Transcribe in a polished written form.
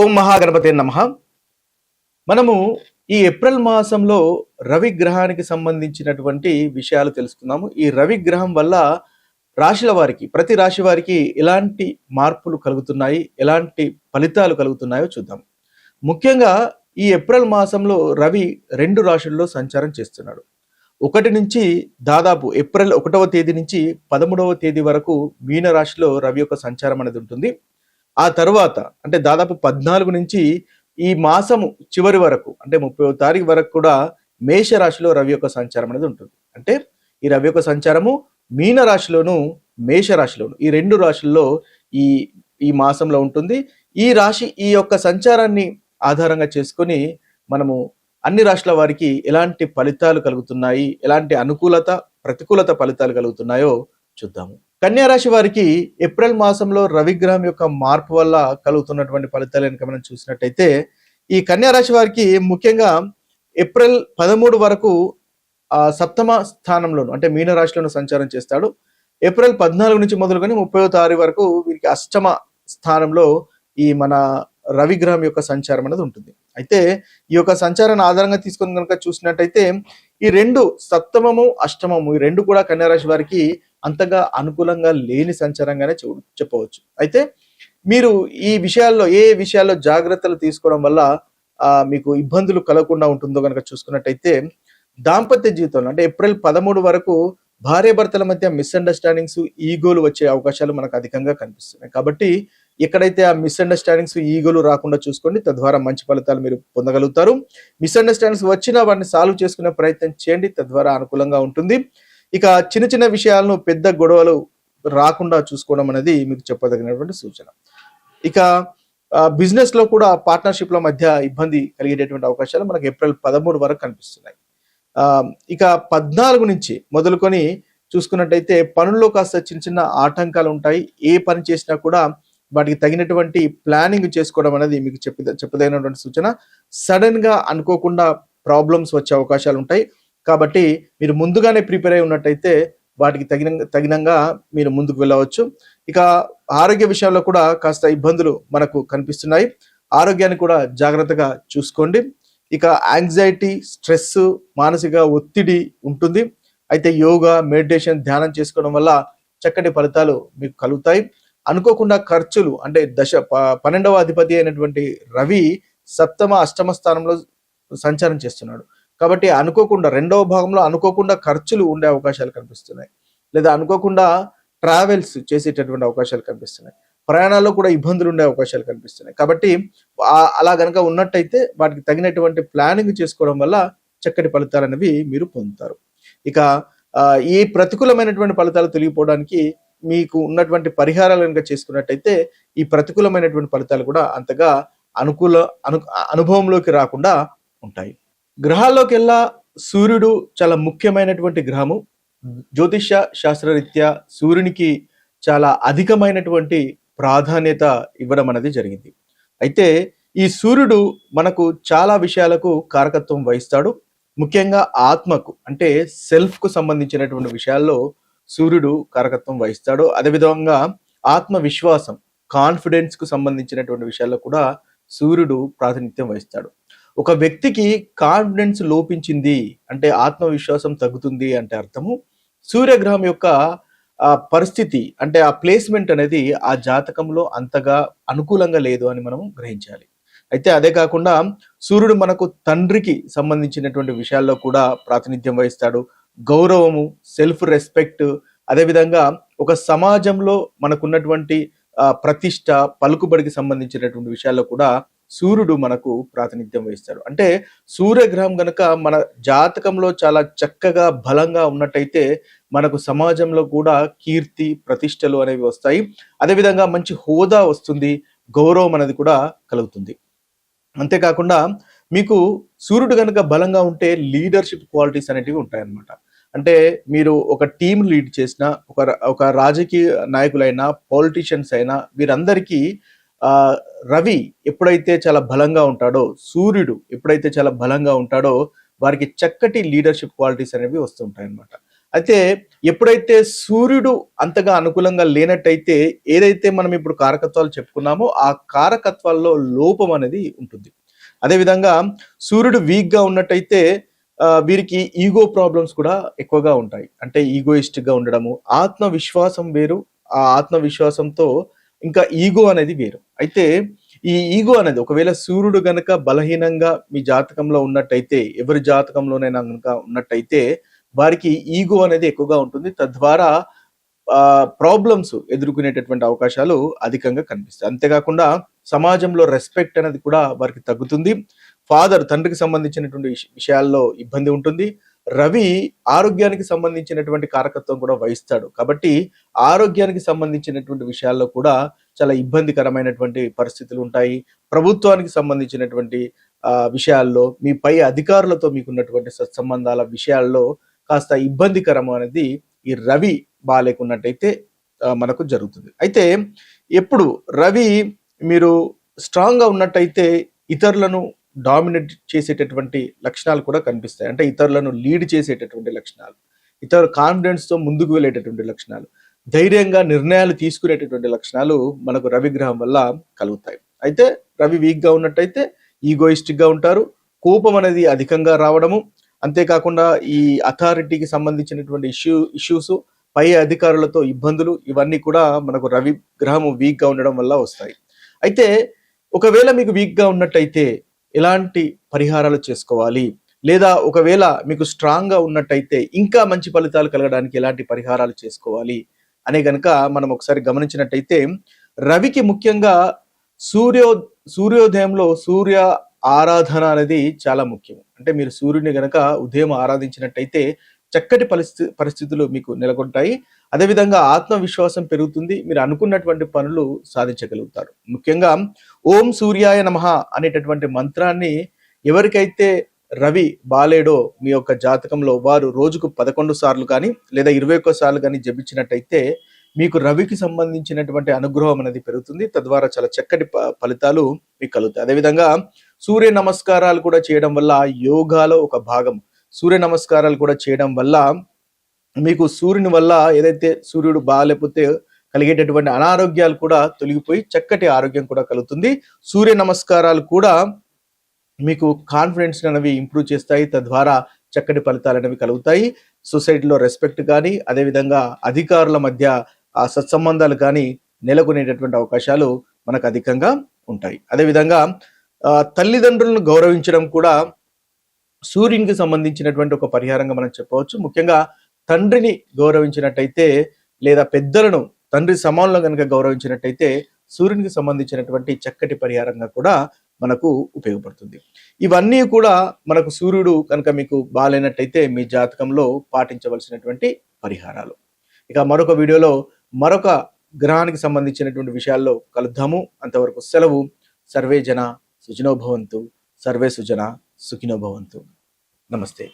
ఓం మహాగణపతే నమః. మనము ఈ ఏప్రిల్ మాసంలో రవి గ్రహానికి సంబంధించినటువంటి విషయాలు తెలుసుకుందాము. ఈ రవి గ్రహం వల్ల రాశుల వారికి, ప్రతి రాశి వారికి ఎలాంటి మార్పులు కలుగుతున్నాయి, ఎలాంటి ఫలితాలు కలుగుతున్నాయో చూద్దాం. ముఖ్యంగా ఈ ఏప్రిల్ మాసంలో రవి 2 రాశుల్లో సంచారం చేస్తున్నాడు. ఒకటి నుంచి దాదాపు ఏప్రిల్ 1వ తేదీ నుంచి 13వ తేదీ వరకు మీన రాశిలో రవి యొక్క సంచారం అనేది ఉంటుంది. ఆ తరువాత అంటే దాదాపు 14 నుంచి ఈ మాసము చివరి వరకు అంటే 30వ తారీఖు వరకు కూడా మేష రాశిలో రవి యొక్క సంచారం అనేది ఉంటుంది. అంటే ఈ రవి యొక్క సంచారము మీన రాశిలోను మేష రాశిలోను ఈ 2 రాశుల్లో ఈ ఈ మాసంలో ఉంటుంది. ఈ రాశి ఈ యొక్క సంచారాన్ని ఆధారంగా చేసుకొని మనము అన్ని రాశుల వారికి ఎలాంటి ఫలితాలు కలుగుతున్నాయి, ఎలాంటి అనుకూలత ప్రతికూలత ఫలితాలు కలుగుతున్నాయో చూద్దాము. కన్యా రాశి వారికి ఏప్రిల్ మాసంలో రవిగ్రహం యొక్క మార్పు వల్ల కలుగుతున్నటువంటి ఫలితాలు కనుక మనం చూసినట్టయితే, ఈ కన్యా రాశి వారికి ముఖ్యంగా ఏప్రిల్ 13 వరకు సప్తమ స్థానంలోను అంటే మీన రాశిలోను సంచారం చేస్తాడు. ఏప్రిల్ 14 నుంచి మొదలుకొని 30వ తారీఖు వరకు వీరికి అష్టమ స్థానంలో ఈ మన రవిగ్రహం యొక్క సంచారం అనేది ఉంటుంది. అయితే ఈ యొక్క సంచారాన్ని ఆధారంగా తీసుకొని కనుక చూసినట్టయితే ఈ 2 సప్తమము అష్టమము ఈ 2 కూడా కన్యా రాశి వారికి అంతగా అనుకూలంగా లేని సంచారంగానే చెప్పవచ్చు. అయితే మీరు ఈ విషయాల్లో ఏ విషయాల్లో జాగ్రత్తలు తీసుకోవడం వల్ల మీకు ఇబ్బందులు కలగకుండా ఉంటుందో కనుక చూసుకున్నట్టయితే, దాంపత్య జీవితంలో అంటే ఏప్రిల్ 13 వరకు భార్యాభర్తల మధ్య మిస్అండర్స్టాండింగ్స్, ఈగోలు వచ్చే అవకాశాలు మనకు అధికంగా కనిపిస్తున్నాయి. కాబట్టి ఎక్కడైతే ఆ మిస్అండర్స్టాండింగ్స్, ఈగోలు రాకుండా చూసుకోండి. తద్వారా మంచి ఫలితాలు మీరు పొందగలుగుతారు. మిస్అండర్స్టాండింగ్స్ వచ్చినా వాటిని సాల్వ్ చేసుకునే ప్రయత్నం చేయండి. తద్వారా అనుకూలంగా ఉంటుంది. ఇక చిన్న చిన్న విషయాలను పెద్ద గొడవలు రాకుండా చూసుకోవడం అనేది మీకు చెప్పదగినటువంటి సూచన. ఇక బిజినెస్ లో కూడా పార్ట్నర్షిప్ల మధ్య ఇబ్బంది కలిగేటటువంటి అవకాశాలు మనకు ఏప్రిల్ 13 వరకు కనిపిస్తున్నాయి. ఇక 14 నుంచి మొదలుకొని చూసుకున్నట్టయితే పనుల్లో కాస్త చిన్న చిన్న ఆటంకాలు ఉంటాయి. ఏ పని చేసినా కూడా వాటికి తగినటువంటి ప్లానింగ్ చేసుకోవడం అనేది మీకు చెప్పదగినటువంటి సూచన. సడన్ గా అనుకోకుండా ప్రాబ్లమ్స్ వచ్చే అవకాశాలు ఉంటాయి. కాబట్టి మీరు ముందుగానే ప్రిపేర్ అయి ఉన్నట్టయితే వాటికి తగినంగా మీరు ముందుకు వెళ్ళవచ్చు. ఇక ఆరోగ్య విషయంలో కూడా కాస్త ఇబ్బందులు మనకు కనిపిస్తున్నాయి. ఆరోగ్యాన్ని కూడా జాగ్రత్తగా చూసుకోండి. ఇక యాంగ్జైటీ, స్ట్రెస్, మానసిక ఒత్తిడి ఉంటుంది. అయితే యోగా, మెడిటేషన్, ధ్యానం చేసుకోవడం వల్ల చక్కటి ఫలితాలు మీకు కలుగుతాయి. అనుకోకుండా ఖర్చులు అంటే 12వ అధిపతి అయినటువంటి రవి సప్తమ అష్టమ స్థానంలో సంచారం చేస్తున్నాడు. కాబట్టి అనుకోకుండా 2వ భాగంలో అనుకోకుండా ఖర్చులు ఉండే అవకాశాలు కనిపిస్తున్నాయి. లేదా అనుకోకుండా ట్రావెల్స్ చేసేటటువంటి అవకాశాలు కనిపిస్తున్నాయి. ప్రయాణాల్లో కూడా ఇబ్బందులు ఉండే అవకాశాలు కనిపిస్తున్నాయి. కాబట్టి అలా గనక ఉన్నట్టయితే వాటికి తగినటువంటి ప్లానింగ్ చేసుకోవడం వల్ల చక్కటి ఫలితాలు అనేవి మీరు పొందుతారు. ఇక ఈ ప్రతికూలమైనటువంటి ఫలితాలు తెలియపోవడానికి మీకు ఉన్నటువంటి పరిహారాలు కనుక చేసుకున్నట్టయితే ఈ ప్రతికూలమైనటువంటి ఫలితాలు కూడా అంతగా అనుభవంలోకి రాకుండా ఉంటాయి. గ్రహాల్లోకెల్లా సూర్యుడు చాలా ముఖ్యమైనటువంటి గ్రహము. జ్యోతిష శాస్త్రరీత్యా సూర్యునికి చాలా అధికమైనటువంటి ప్రాధాన్యత ఇవ్వడం అనేది జరిగింది. అయితే ఈ సూర్యుడు మనకు చాలా విషయాలకు కారకత్వం వహిస్తాడు. ముఖ్యంగా ఆత్మకు అంటే సెల్ఫ్ కు సంబంధించినటువంటి విషయాల్లో సూర్యుడు కారకత్వం వహిస్తాడు. అదేవిధంగా ఆత్మవిశ్వాసం, కాన్ఫిడెన్స్ కు సంబంధించినటువంటి విషయాల్లో కూడా సూర్యుడు ప్రాతినిధ్యం వహిస్తాడు. ఒక వ్యక్తికి కాన్ఫిడెన్స్ లోపించింది అంటే ఆత్మవిశ్వాసం తగ్గుతుంది అంటే అర్థము సూర్యగ్రహం యొక్క పరిస్థితి అంటే ఆ ప్లేస్మెంట్ అనేది ఆ జాతకంలో అంతగా అనుకూలంగా లేదు అని మనం గ్రహించాలి. అయితే అదే కాకుండా సూర్యుడు మనకు తండ్రికి సంబంధించినటువంటి విషయాల్లో కూడా ప్రాతినిధ్యం వహిస్తాడు. గౌరవము, సెల్ఫ్ రెస్పెక్ట్, అదేవిధంగా ఒక సమాజంలో మనకున్నటువంటి ప్రతిష్ట, పలుకుబడికి సంబంధించినటువంటి విషయాల్లో కూడా సూర్యుడు మనకు ప్రాతినిధ్యం వహిస్తాడు. అంటే సూర్యగ్రహం గనక మన జాతకంలో చాలా చక్కగా బలంగా ఉన్నట్టయితే మనకు సమాజంలో కూడా కీర్తి, ప్రతిష్టలు అనేవి వస్తాయి. అదేవిధంగా మంచి హోదా వస్తుంది, గౌరవం అనేది కూడా కలుగుతుంది. అంతేకాకుండా మీకు సూర్యుడు కనుక బలంగా ఉంటే లీడర్షిప్ క్వాలిటీస్ అనేటివి ఉంటాయన్నమాట. అంటే మీరు ఒక టీం లీడ్ చేసిన, ఒక రాజకీయ నాయకులైనా, పొలిటీషియన్స్ అయినా వీరందరికీ రవి ఎప్పుడైతే చాలా బలంగా ఉంటాడో, సూర్యుడు ఎప్పుడైతే చాలా బలంగా ఉంటాడో వారికి చక్కటి లీడర్షిప్ క్వాలిటీస్ అనేవి వస్తుంటాయి అన్నమాట. అయితే ఎప్పుడైతే సూర్యుడు అంతగా అనుకూలంగా లేనట్టయితే ఏదైతే మనం ఇప్పుడు కారకత్వాలు చెప్పుకున్నామో ఆ కారకత్వాల్లో లోపం అనేది ఉంటుంది. అదేవిధంగా సూర్యుడు వీక్గా ఉన్నట్టయితే వీరికి ఈగో ప్రాబ్లమ్స్ కూడా ఎక్కువగా ఉంటాయి. అంటే ఈగోయిస్టిక్గా ఉండడము, ఆత్మవిశ్వాసం వేరు, ఆ ఆత్మవిశ్వాసంతో ఇంకా ఈగో అనేది వేరు. అయితే ఈ ఈగో అనేది ఒకవేళ సూర్యుడు గనక బలహీనంగా మీ జాతకంలో ఉన్నట్టయితే, ఎవరి జాతకంలోనైనా గనక ఉన్నట్టయితే వారికి ఈగో అనేది ఎక్కువగా ఉంటుంది. తద్వారా ప్రాబ్లమ్స్ ఎదుర్కొనేటటువంటి అవకాశాలు అధికంగా కనిపిస్తాయి. అంతేకాకుండా సమాజంలో రెస్పెక్ట్ అనేది కూడా వారికి తగ్గుతుంది. తండ్రికి సంబంధించినటువంటి విషయాల్లో ఇబ్బంది ఉంటుంది. రవి ఆరోగ్యానికి సంబంధించినటువంటి కారకత్వం కూడా వహిస్తాడు. కాబట్టి ఆరోగ్యానికి సంబంధించినటువంటి విషయాల్లో కూడా చాలా ఇబ్బందికరమైనటువంటి పరిస్థితులు ఉంటాయి. ప్రభుత్వానికి సంబంధించినటువంటి విషయాల్లో మీ పై అధికారులతో మీకున్నటువంటి సత్సంబంధాల విషయాల్లో కాస్త ఇబ్బందికరం అనేది ఈ రవి బాగాలేకున్నట్టయితే మనకు జరుగుతుంది. అయితే ఎప్పుడు రవి మీరు స్ట్రాంగ్గా ఉన్నట్టయితే ఇతరులను డామినేట్ చేసేటటువంటి లక్షణాలు కూడా కనిపిస్తాయి. అంటే ఇతరులను లీడ్ చేసేటటువంటి లక్షణాలు, ఇతర కాన్ఫిడెన్స్తో ముందుకు వెళ్ళేటటువంటి లక్షణాలు, ధైర్యంగా నిర్ణయాలు తీసుకునేటటువంటి లక్షణాలు మనకు రవి గ్రహం వల్ల కలుగుతాయి. అయితే రవి వీక్గా ఉన్నట్టయితే ఈగోయిస్టిక్గా ఉంటారు, కోపం అనేది అధికంగా రావడము, అంతేకాకుండా ఈ అథారిటీకి సంబంధించినటువంటి ఇష్యూస్, పై అధికారులతో ఇబ్బందులు, ఇవన్నీ కూడా మనకు రవి గ్రహం వీక్గా ఉండడం వల్ల వస్తాయి. అయితే ఒకవేళ మీకు వీక్గా ఉన్నట్టయితే ఎలాంటి పరిహారాలు చేసుకోవాలి, లేదా ఒకవేళ మీకు స్ట్రాంగ్గా ఉన్నట్టయితే ఇంకా మంచి ఫలితాలు కలగడానికి ఎలాంటి పరిహారాలు చేసుకోవాలి అనే గనక మనం ఒకసారి గమనించినట్టయితే రవికి ముఖ్యంగా సూర్యోదయంలో సూర్య ఆరాధన అనేది చాలా ముఖ్యం. అంటే మీరు సూర్యుని గనక ఉదయం ఆరాధించినట్టయితే చక్కటి పరిస్థితులు మీకు నెలకొంటాయి. అదేవిధంగా ఆత్మవిశ్వాసం పెరుగుతుంది, మీరు అనుకున్నటువంటి పనులు సాధించగలుగుతారు. ముఖ్యంగా ఓం సూర్యాయ నమః అనేటటువంటి మంత్రాన్ని ఎవరికైతే రవి బాలేడో మీ యొక్క జాతకంలో వారు రోజుకు 11 సార్లు కానీ లేదా 21 సార్లు కానీ జపించినట్టయితే మీకు రవికి సంబంధించినటువంటి అనుగ్రహం అనేది పెరుగుతుంది. తద్వారా చాలా చక్కటి ఫలితాలు మీకు కలుగుతాయి. అదేవిధంగా సూర్య నమస్కారాలు కూడా చేయడం వల్ల యోగాలో ఒక భాగం. సూర్య నమస్కారాలు కూడా చేయడం వల్ల మీకు సూర్యుని వల్ల ఏదైతే సూర్యుడు బాగాలేకపోతే కలిగేటటువంటి అనారోగ్యాలు కూడా తొలగిపోయి చక్కటి ఆరోగ్యం కూడా కలుగుతుంది. సూర్య నమస్కారాలు కూడా మీకు కాన్ఫిడెన్స్ అనేవి ఇంప్రూవ్ చేస్తాయి. తద్వారా చక్కటి ఫలితాలు అనేవి కలుగుతాయి. సొసైటీలో రెస్పెక్ట్ కానీ, అదేవిధంగా అధికారుల మధ్య ఆ సత్సంబంధాలు కానీ నెలకొనేటటువంటి అవకాశాలు మనకు అధికంగా ఉంటాయి. అదేవిధంగా తల్లిదండ్రులను గౌరవించడం కూడా సూర్యునికి సంబంధించినటువంటి ఒక పరిహారంగా మనం చెప్పవచ్చు. ముఖ్యంగా తండ్రిని గౌరవించినట్టయితే లేదా పెద్దలను తండ్రి సమానంలో కనుక గౌరవించినట్టయితే సూర్యునికి సంబంధించినటువంటి చక్కటి పరిహారంగా కూడా మనకు ఉపయోగపడుతుంది. ఇవన్నీ కూడా మనకు సూర్యుడు కనుక మీకు బాగాలేనట్టయితే మీ జాతకంలో పాటించవలసినటువంటి పరిహారాలు. ఇక మరొక వీడియోలో మరొక గ్రహానికి సంబంధించినటువంటి విషయాల్లో కలుద్దాము. అంతవరకు సెలవు. సర్వే జన సుఖినో భవంతు, సర్వే సుజన సుఖినో భవంతు. నమస్తే.